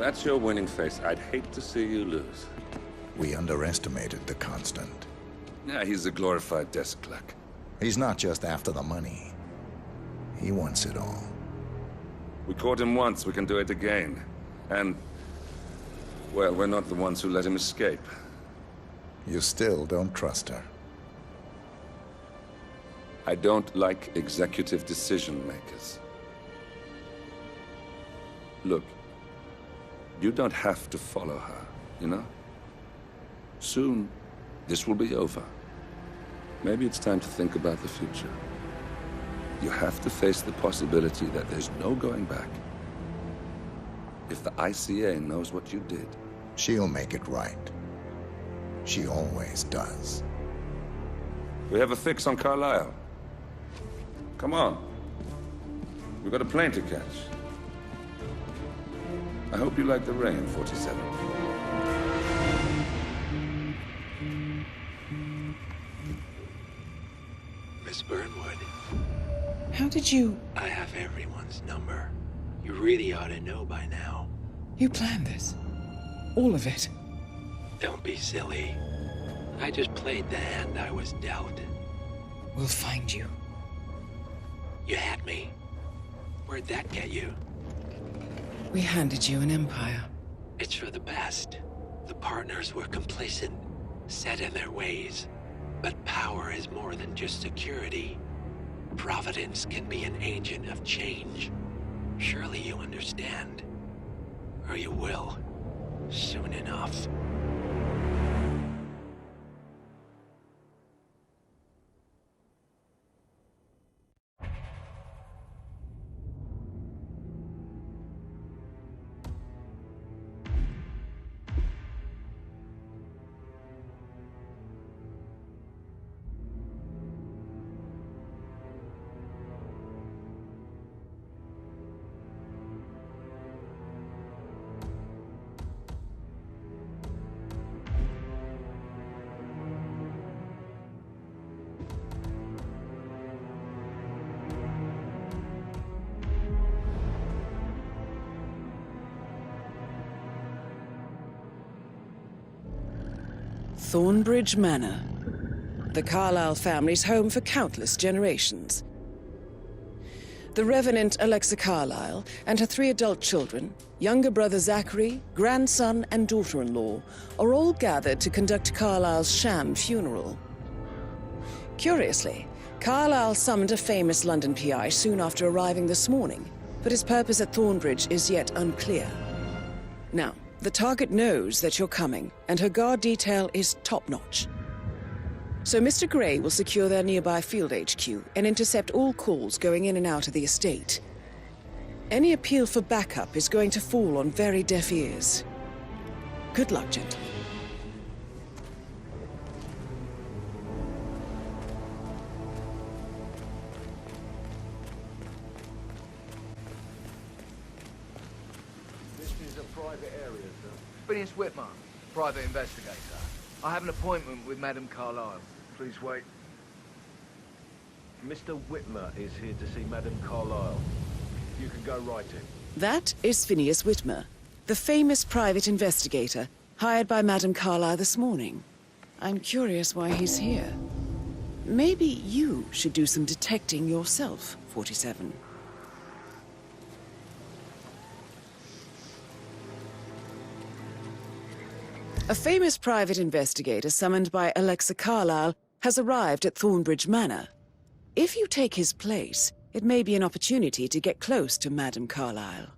that's your winning face, I'd hate to see you lose. We underestimated the Constant. Yeah, he's a glorified desk clerk. He's not just after the money. He wants it all. We caught him once, we can do it again. And, well, we're not the ones who let him escape. You still don't trust her. I don't like executive decision makers. Look, you don't have to follow her, you know? Soon, this will be over. Maybe it's time to think about the future. You have to face the possibility that there's no going back. If the ICA knows what you did... She'll make it right. She always does. We have a fix on Carlisle. Come on. We've got a plane to catch. I hope you like the rain, 47. Miss Burnwood. How did you... I have everyone's number. You really ought to know by now. You planned this? All of it? Don't be silly. I just played the hand I was dealt. We'll find you. You had me. Where'd that get you? We handed you an empire. It's for the best. The partners were complacent, set in their ways. But power is more than just security. Providence can be an agent of change. Surely you understand. Or you will. Soon enough. Thornbridge Manor. The Carlisle family's home for countless generations. The Revenant Alexa Carlisle and her 3 adult children, younger brother Zachary, grandson and daughter-in-law, are all gathered to conduct Carlisle's sham funeral. Curiously, Carlisle summoned a famous London PI soon after arriving this morning, but his purpose at Thornbridge is yet unclear. Now, the target knows that you're coming, and her guard detail is top-notch. So Mr. Gray will secure their nearby field HQ and intercept all calls going in and out of the estate. Any appeal for backup is going to fall on very deaf ears. Good luck, gentlemen. Phineas Whitmer, private investigator. I have an appointment with Madame Carlisle. Please wait. Mr. Whitmer is here to see Madame Carlisle. You can go right in. That is Phineas Whitmer, the famous private investigator hired by Madame Carlisle this morning. I'm curious why he's here. Maybe you should do some detecting yourself, 47. A famous private investigator summoned by Alexa Carlisle has arrived at Thornbridge Manor. If you take his place, it may be an opportunity to get close to Madame Carlisle.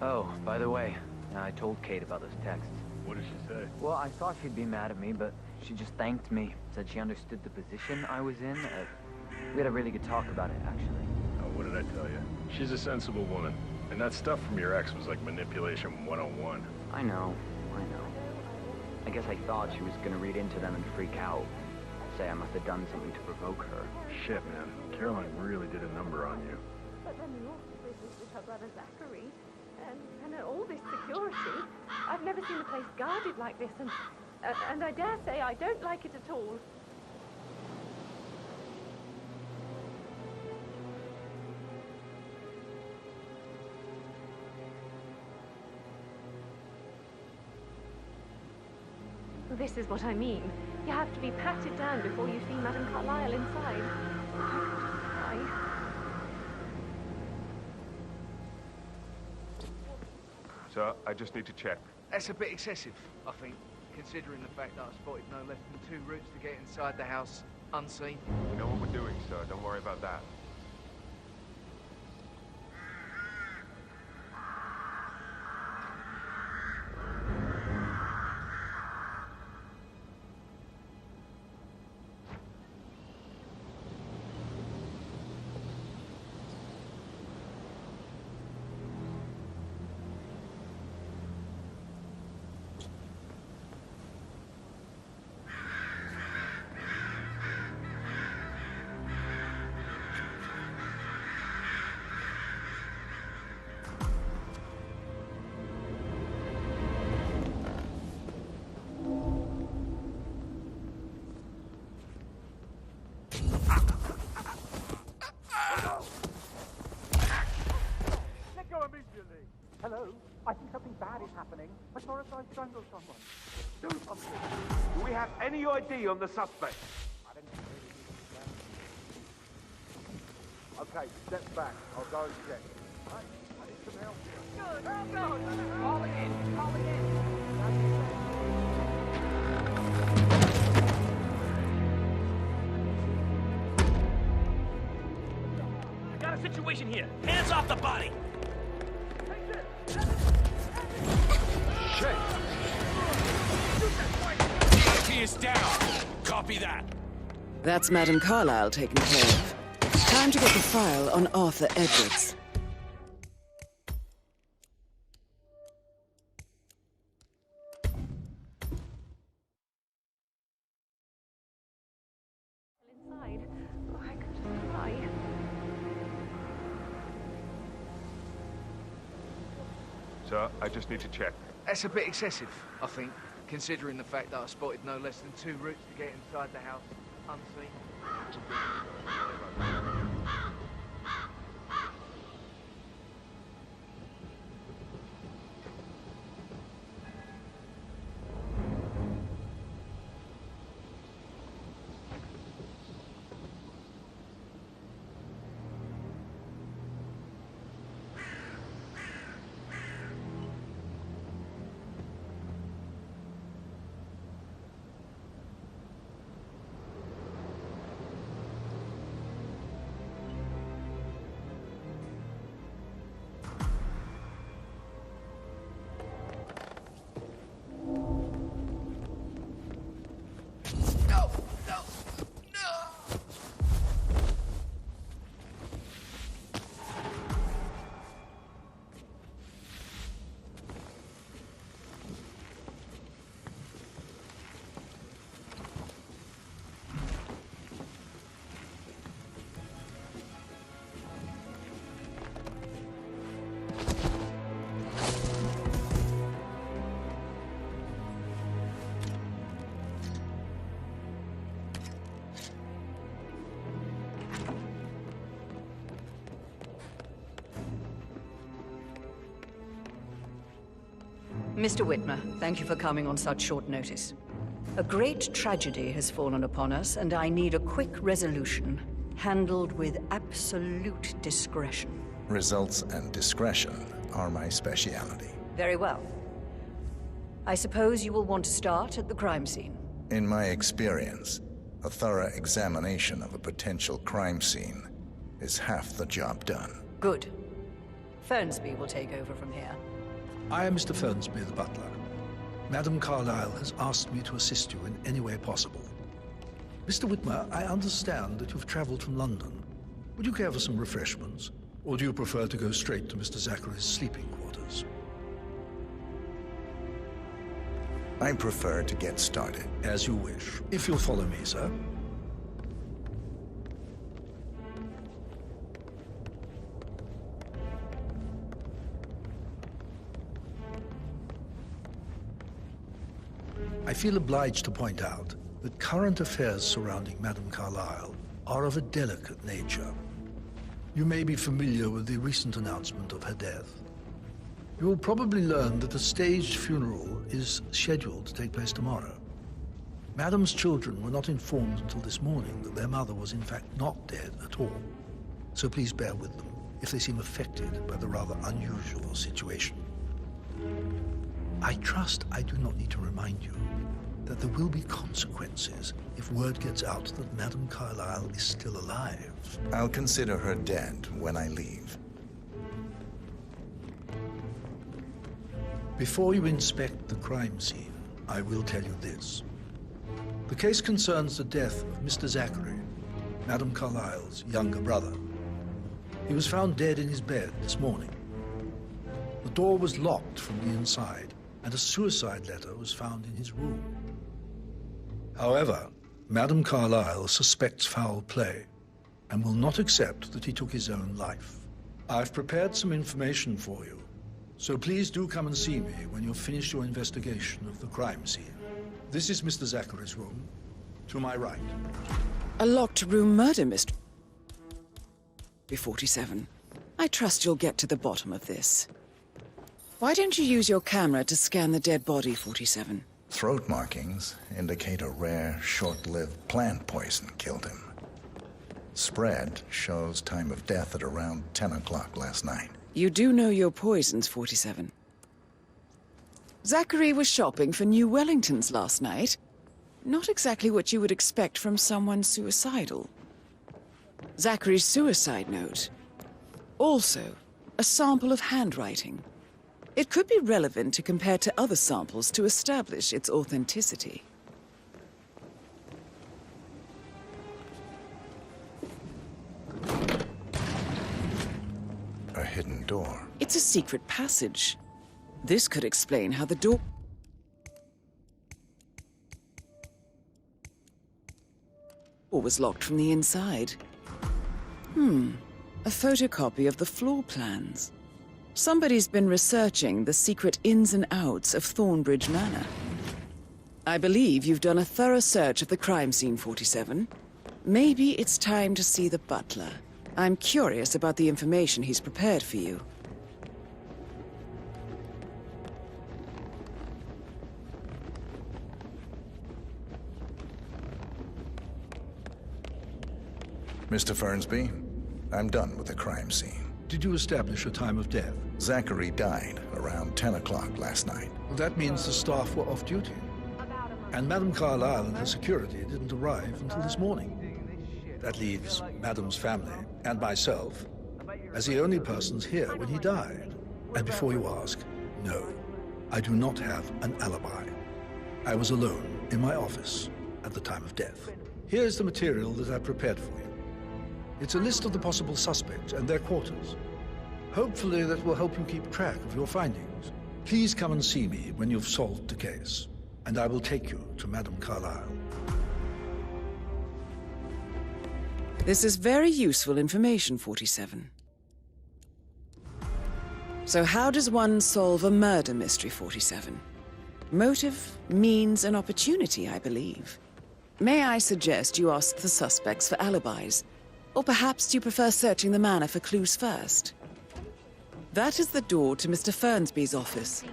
Oh, by the way, I told Kate about those texts. What did she say? Well, I thought she'd be mad at me, but she just thanked me. Said she understood the position I was in. We had a really good talk about it, actually. Oh, what did I tell you? She's a sensible woman. And that stuff from your ex was like manipulation 101. I know. I guess I thought she was gonna read into them and freak out. Say I must have done something to provoke her. Shit, man. Caroline really did a number on you. But then the awful business with her brother Zachary, and all this security. I've never seen the place guarded like this, and I dare say I don't like it at all. This is what I mean. You have to be patted down before you see Madame Carlyle inside. I... So, I just need to check. That's a bit excessive, I think, considering the fact that I spotted no less than 2 routes to get inside the house unseen. We know what we're doing, sir. Don't worry about that. Hello? I think something bad is happening. I saw a guy strangle someone. Do something. Do we have any ID on the suspect? I don't think really. Okay, step back. I'll go and check. Right, I need some help here. Good. Good. Calling in. Calling in. Got a situation here. Hands off the body! He is down. Copy that. That's Madame Carlyle taken care of. Time to get the file on Arthur Edwards. Inside. Oh, I could cry. So, I just need to check. That's a bit excessive, I think, considering the fact that I spotted no less than 2 routes to get inside the house unseen. Mr. Whitmer, thank you for coming on such short notice. A great tragedy has fallen upon us, and I need a quick resolution, handled with absolute discretion. Results and discretion are my specialty. Very well. I suppose you will want to start at the crime scene. In my experience, a thorough examination of a potential crime scene is half the job done. Good. Fernsby will take over from here. I am Mr. Fernsby, the butler. Madame Carlyle has asked me to assist you in any way possible. Mr. Whitmer, I understand that you've traveled from London. Would you care for some refreshments? Or do you prefer to go straight to Mr. Zachary's sleeping quarters? I prefer to get started. As you wish. If you'll follow me, sir. I feel obliged to point out that current affairs surrounding Madame Carlyle are of a delicate nature. You may be familiar with the recent announcement of her death. You will probably learn that a staged funeral is scheduled to take place tomorrow. Madame's children were not informed until this morning that their mother was in fact not dead at all. So please bear with them if they seem affected by the rather unusual situation. I trust I do not need to remind you that there will be consequences if word gets out that Madame Carlyle is still alive. I'll consider her dead when I leave. Before you inspect the crime scene, I will tell you this. The case concerns the death of Mr. Zachary, Madame Carlyle's younger brother. He was found dead in his bed this morning. The door was locked from the inside, and a suicide letter was found in his room. However, Madame Carlyle suspects foul play and will not accept that he took his own life. I've prepared some information for you, so please do come and see me when you've finished your investigation of the crime scene. This is Mr. Zachary's room, to my right. A locked room murder mystery. 47. I trust you'll get to the bottom of this. Why don't you use your camera to scan the dead body, 47? Throat markings indicate a rare, short-lived plant poison killed him. Spread shows time of death at around 10 o'clock last night. You do know your poisons, 47. Zachary was shopping for New Wellingtons last night. Not exactly what you would expect from someone suicidal. Zachary's suicide note. Also, a sample of handwriting. It could be relevant to compare to other samples to establish its authenticity. A hidden door. It's a secret passage. This could explain how the door was locked from the inside. A photocopy of the floor plans. Somebody's been researching the secret ins and outs of Thornbridge Manor. I believe you've done a thorough search of the crime scene, 47. Maybe it's time to see the butler. I'm curious about the information he's prepared for you. Mr. Fernsby, I'm done with the crime scene. Did you establish a time of death? Zachary died around 10 o'clock last night. Well, that means the staff were off duty. And Madame Carlyle and her security didn't arrive until this morning. That leaves Madame's family and myself as the only persons here when he died. And before you ask, no, I do not have an alibi. I was alone in my office at the time of death. Here's the material that I prepared for you. It's a list of the possible suspects and their quarters. Hopefully that will help you keep track of your findings. Please come and see me when you've solved the case, and I will take you to Madame Carlyle. This is very useful information, 47. So how does one solve a murder mystery, 47? Motive, means, and opportunity, I believe. May I suggest you ask the suspects for alibis? Or perhaps do you prefer searching the manor for clues first? That is the door to Mr. Fernsby's office.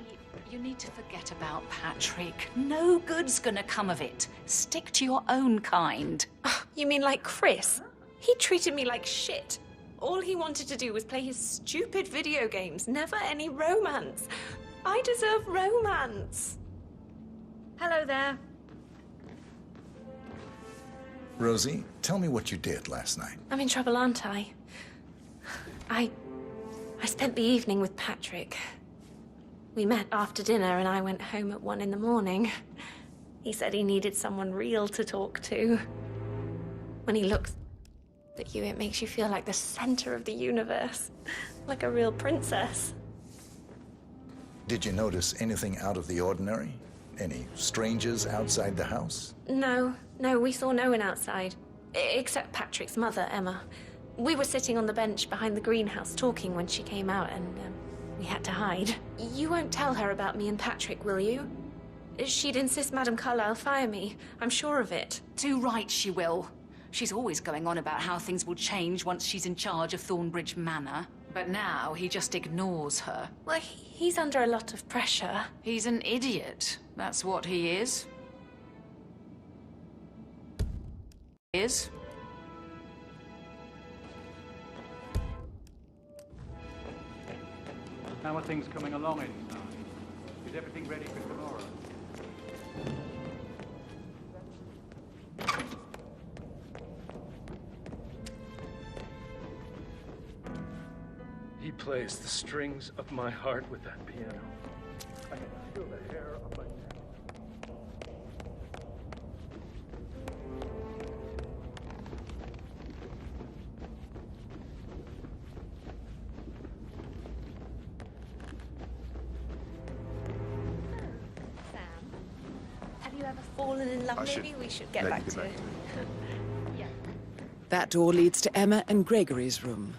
You need to forget about Patrick. No good's gonna come of it. Stick to your own kind. Oh, you mean like Chris? He treated me like shit. All he wanted to do was play his stupid video games, never any romance. I deserve romance. Hello there. Rosie, tell me what you did last night. I'm in trouble, aren't I? I spent the evening with Patrick. We met after dinner and I went home at 1 in the morning. He said he needed someone real to talk to. When he looks at you, it makes you feel like the center of the universe. Like a real princess. Did you notice anything out of the ordinary? Any strangers outside the house? No, we saw no one outside. Except Patrick's mother, Emma. We were sitting on the bench behind the greenhouse talking when she came out, and we had to hide. You won't tell her about me and Patrick, will you? She'd insist Madame Carlyle fire me. I'm sure of it. Too right she will. She's always going on about how things will change once she's in charge of Thornbridge Manor. But now he just ignores her. Well, he's under a lot of pressure. He's an idiot. That's what he is. How are things coming along inside? Is everything ready for tomorrow? He plays the strings of my heart with that piano. I can feel the hair on my neck. Sam, have you ever fallen in love? Maybe we should get back to it. Yeah. That door leads to Emma and Gregory's room.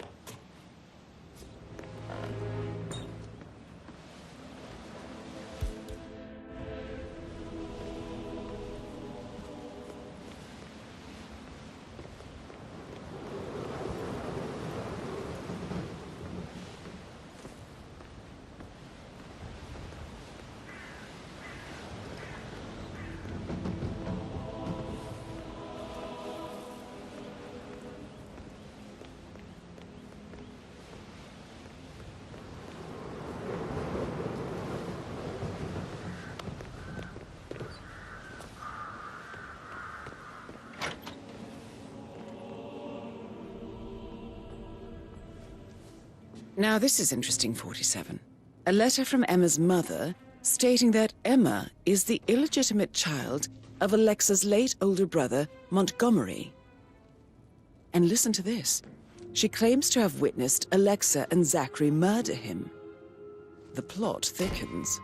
Now this is interesting, 47. A letter from Emma's mother stating that Emma is the illegitimate child of Alexa's late older brother, Montgomery. And listen to this. She claims to have witnessed Alexa and Zachary murder him. The plot thickens.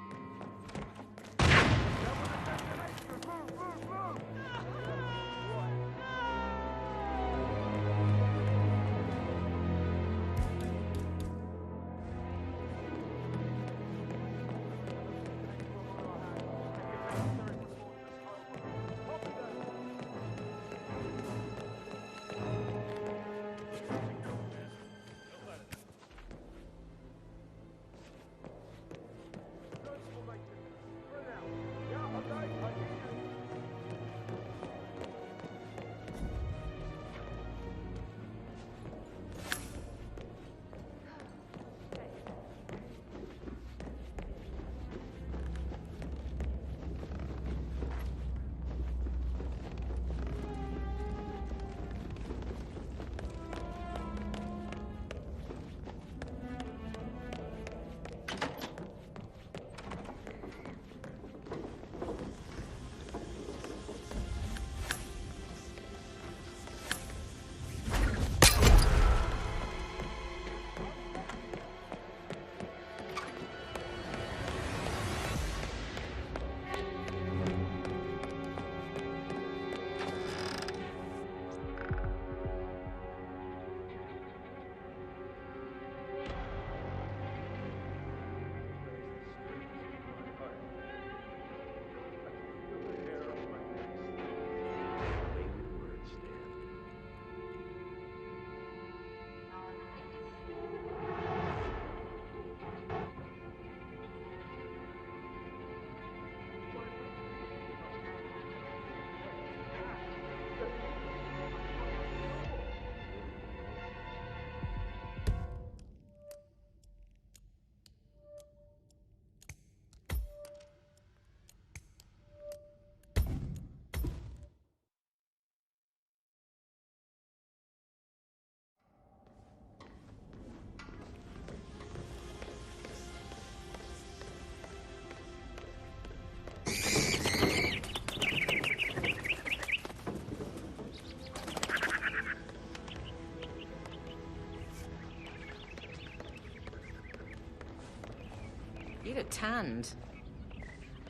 look tanned.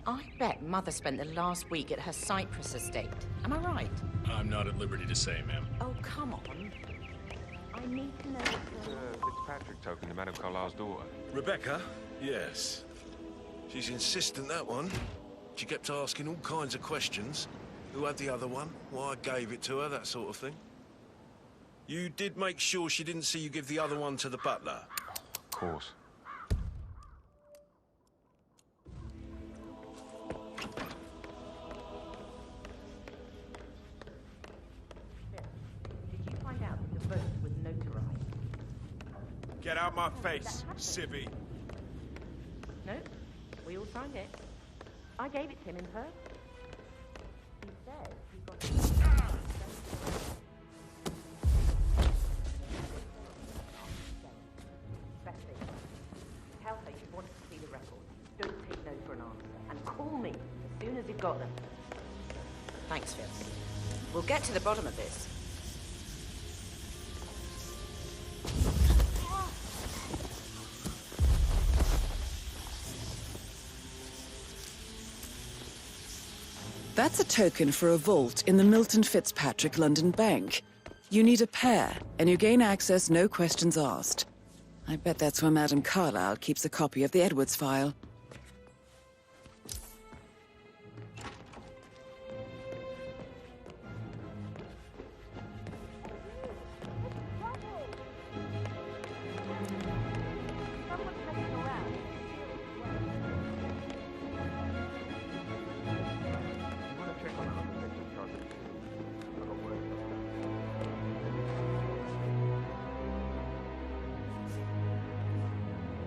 I bet Mother spent the last week at her Cyprus estate. Am I right? I'm not at liberty to say, ma'am. Oh, come on. I need to know what's going on. Fitzpatrick token to Madame Carlisle's daughter. Rebecca? Yes. She's insistent, that one. She kept asking all kinds of questions. Who had the other one? Why I gave it to her, that sort of thing. You did make sure she didn't see you give the other one to the butler? Of course. Did you find out that the vote was notarized? Get out my face, civvy. No, we all signed it. I gave it to him in person. He said he got it. Best thing, tell her you wanted to see the record. Don't take no for an answer. And call me as soon as you've got them. Thanks, Fitz. We'll get to the bottom of this. That's a token for a vault in the Milton Fitzpatrick London Bank. You need a pair, and you gain access no questions asked. I bet that's where Madame Carlyle keeps a copy of the Edwards file.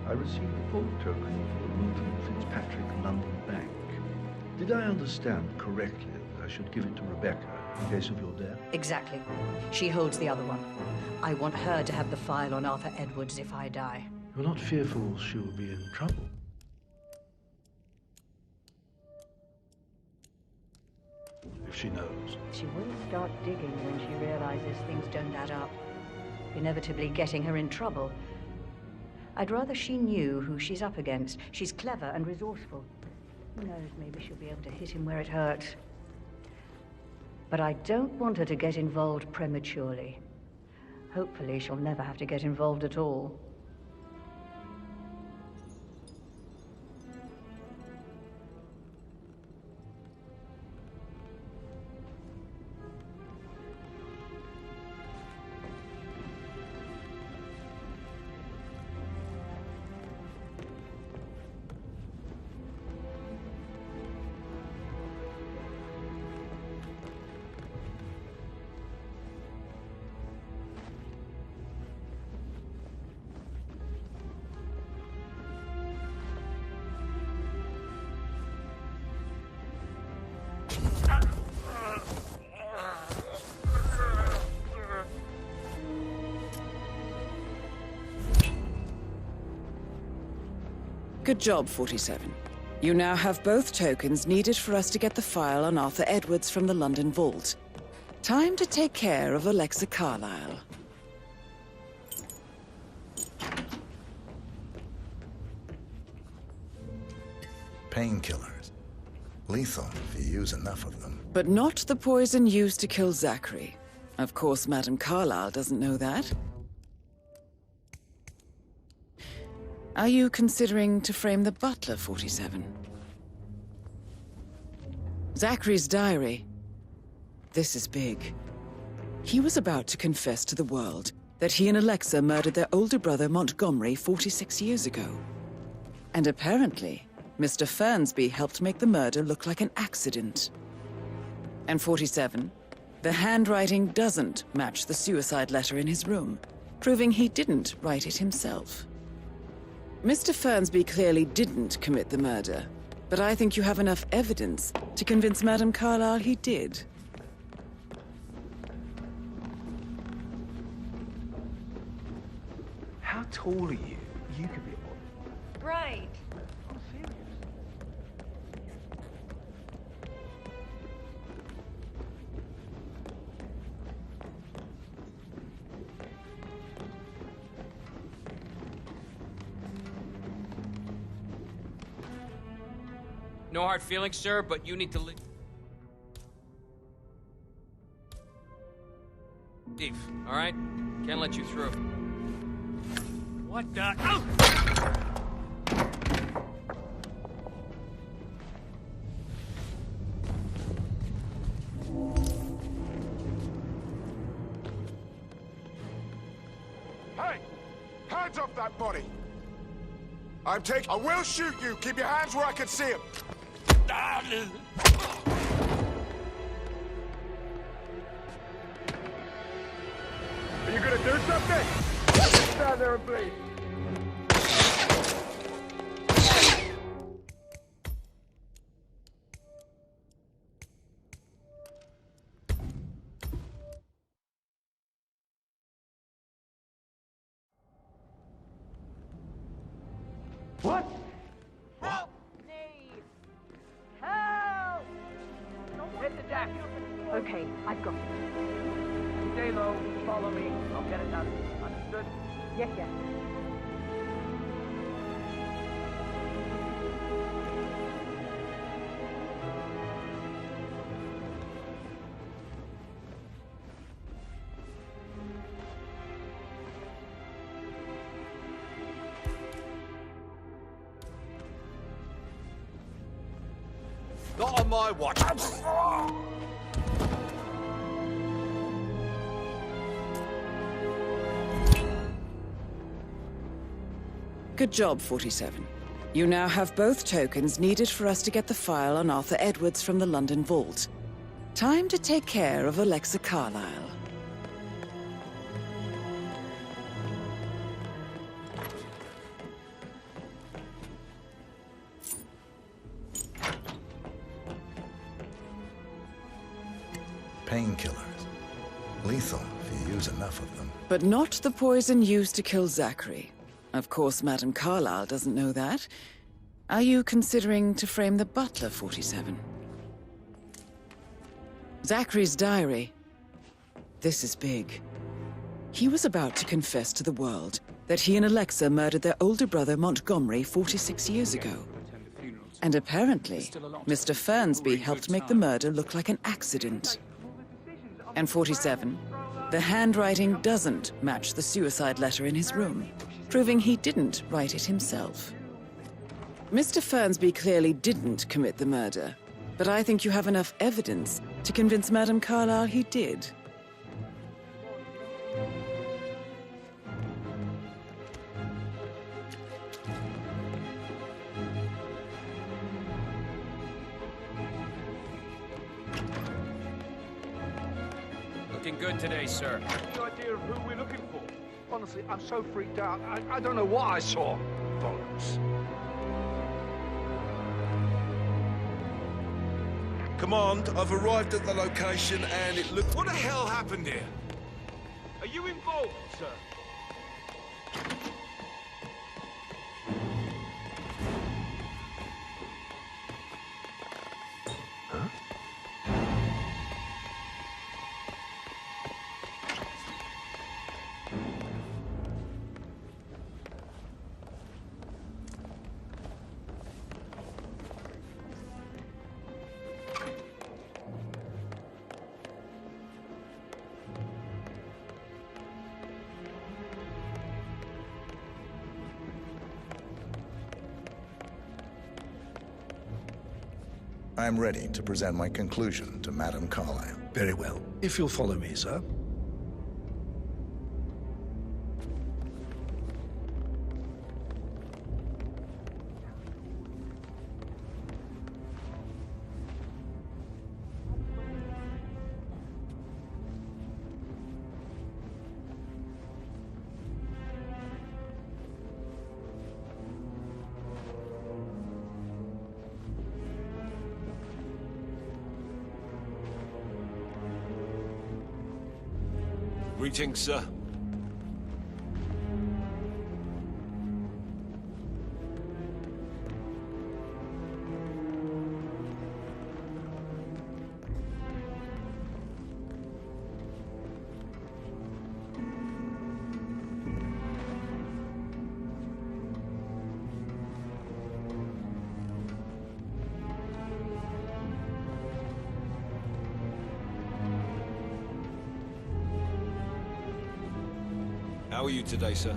I received a vault token for the Milton Fitzpatrick London Bank. Did I understand correctly that I should give it to Rebecca in case of your death? Exactly. She holds the other one. I want her to have the file on Arthur Edwards if I die. You're not fearful she will be in trouble? If she knows. She will start digging when she realizes things don't add up, inevitably getting her in trouble. I'd rather she knew who she's up against. She's clever and resourceful. Who knows, maybe she'll be able to hit him where it hurts. But I don't want her to get involved prematurely. Hopefully she'll never have to get involved at all. Good job, 47. You now have both tokens needed for us to get the file on Arthur Edwards from the London Vault. Time to take care of Alexa Carlyle. Painkillers. Lethal if you use enough of them. But not the poison used to kill Zachary. Of course, Madame Carlyle doesn't know that. Are you considering to frame the butler, 47? Zachary's diary. This is big. He was about to confess to the world that he and Alexa murdered their older brother Montgomery 46 years ago. And apparently, Mr. Fernsby helped make the murder look like an accident. And 47, the handwriting doesn't match the suicide letter in his room, proving he didn't write it himself. Mr. Fernsby clearly didn't commit the murder, but I think you have enough evidence to convince Madame Carlyle he did. How tall are you? You could be a model. Right. I'm serious. No hard feelings, sir, but you need to leave, all right? Can't let you through. What the... Oh! Hey! Hands off that body! I will shoot you! Keep your hands where I can see them! Are you gonna do something? Stand there and bleed. What? Help me! Help! Hit the deck. Okay, I've got it. Stay low, follow me. I'll get it done. Understood? Yes, yes. Not on my watch. Good job, 47. You now have both tokens needed for us to get the file on Arthur Edwards from the London Vault. Time to take care of Alexa Carlyle. Painkillers. Lethal if you use enough of them. But not the poison used to kill Zachary. Of course, Madame Carlyle doesn't know that. Are you considering to frame the butler, 47? Zachary's diary. This is big. He was about to confess to the world that he and Alexa murdered their older brother Montgomery 46 years ago. And apparently, Mr. Fernsby helped make the murder look like an accident. And 47, the handwriting doesn't match the suicide letter in his room, proving he didn't write it himself. Mr. Fernsby clearly didn't commit the murder, but I think you have enough evidence to convince Madame Carlyle he did. Looking good today, sir. No idea of who we're looking for. Honestly, I'm so freaked out. I don't know what I saw. Bollocks. Command, I've arrived at the location and it looks... What the hell happened here? Are you involved, sir? I'm ready to present my conclusion to Madame Carlyle. Very well. If you'll follow me, sir. Greetings, sir. How are you today, sir?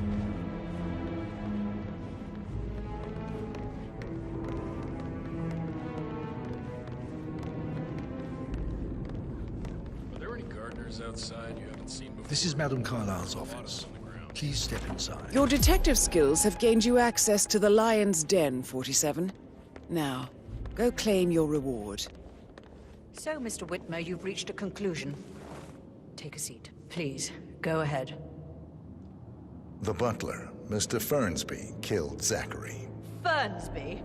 Are there any gardeners outside you haven't seen before? This is Madame Carlyle's office. Please step inside. Your detective skills have gained you access to the Lion's Den, 47. Now, go claim your reward. So, Mr. Whitmer, you've reached a conclusion. Take a seat. Please, go ahead. The butler, Mr. Fernsby, killed Zachary. Fernsby?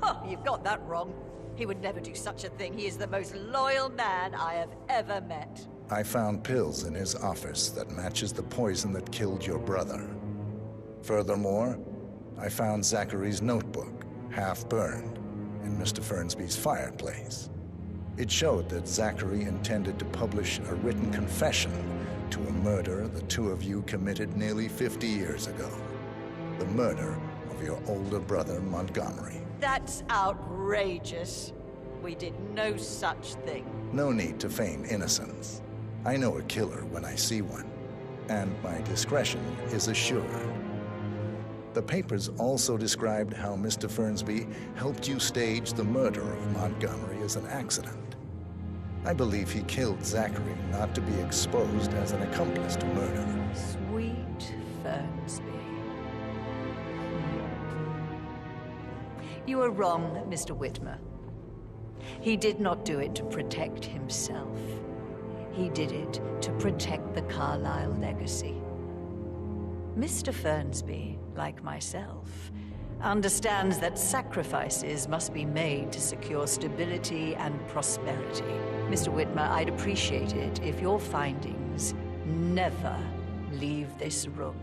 Oh, you've got that wrong. He would never do such a thing. He is the most loyal man I have ever met. I found pills in his office that matches the poison that killed your brother. Furthermore, I found Zachary's notebook, half burned, in Mr. Fernsby's fireplace. It showed that Zachary intended to publish a written confession to a murder the two of you committed nearly 50 years ago. The murder of your older brother, Montgomery. That's outrageous. We did no such thing. No need to feign innocence. I know a killer when I see one, and my discretion is assured. The papers also described how Mr. Fernsby helped you stage the murder of Montgomery as an accident. I believe he killed Zachary not to be exposed as an accomplice to murder. Sweet Fernsby. You are wrong, Mr. Whitmer. He did not do it to protect himself. He did it to protect the Carlyle legacy. Mr. Fernsby, like myself, understands that sacrifices must be made to secure stability and prosperity. Mr. Whitmer, I'd appreciate it if your findings never leave this room.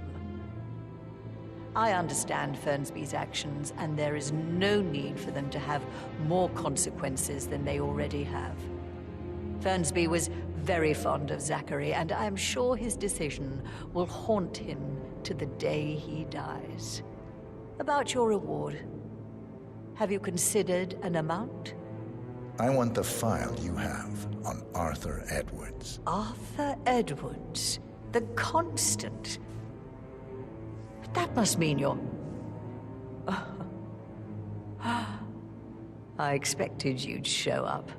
I understand Fernsby's actions, and there is no need for them to have more consequences than they already have. Fernsby was very fond of Zachary, and I'm sure his decision will haunt him to the day he dies. About your reward, have you considered an amount? I want the file you have on Arthur Edwards. Arthur Edwards, the Constant. That must mean you're... I expected you'd show up.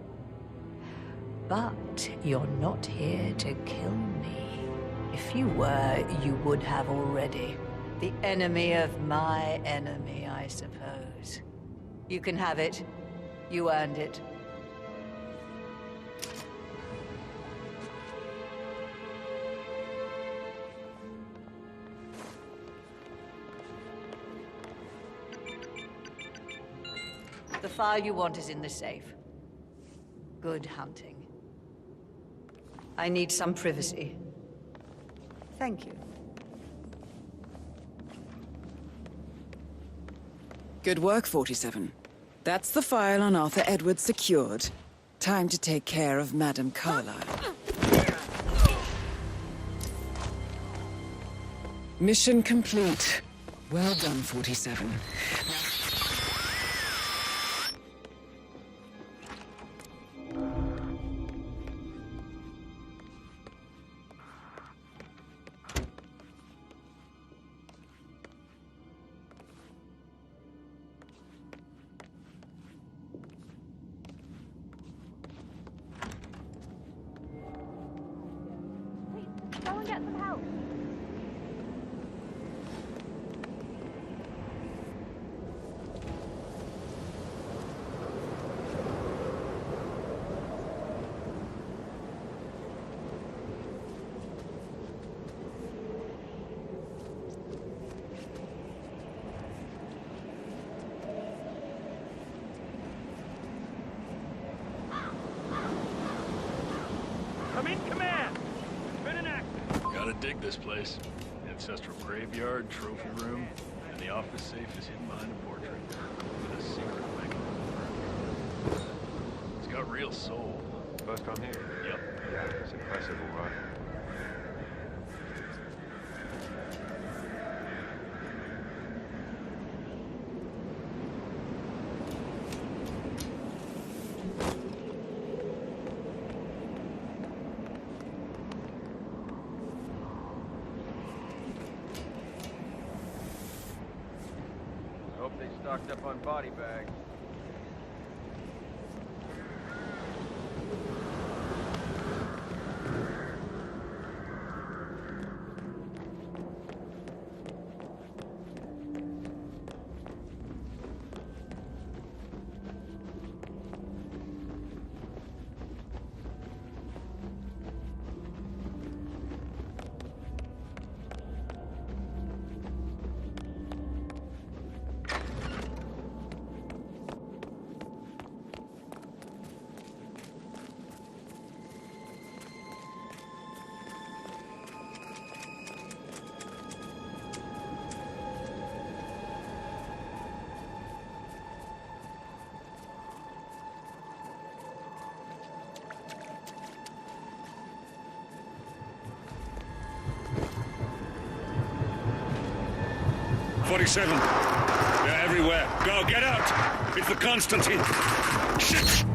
But you're not here to kill me. If you were, you would have already. The enemy of my enemy, I suppose. You can have it. You earned it. The file you want is in the safe. Good hunting. I need some privacy. Thank you. Good work, 47. That's the file on Arthur Edwards secured. Time to take care of Madame Carlyle. Mission complete. Well done, 47. Go and get some help. I'm in command. It's been an accident. Gotta dig this place. Ancestral graveyard, trophy room, and the office safe is hidden behind a portrait with a secret mechanism. It's got real soul. First time here? Yep. Yeah, it's impressive, all right. stocked up on body bags. They're everywhere. Go, get out! It's the Constantine! Shit!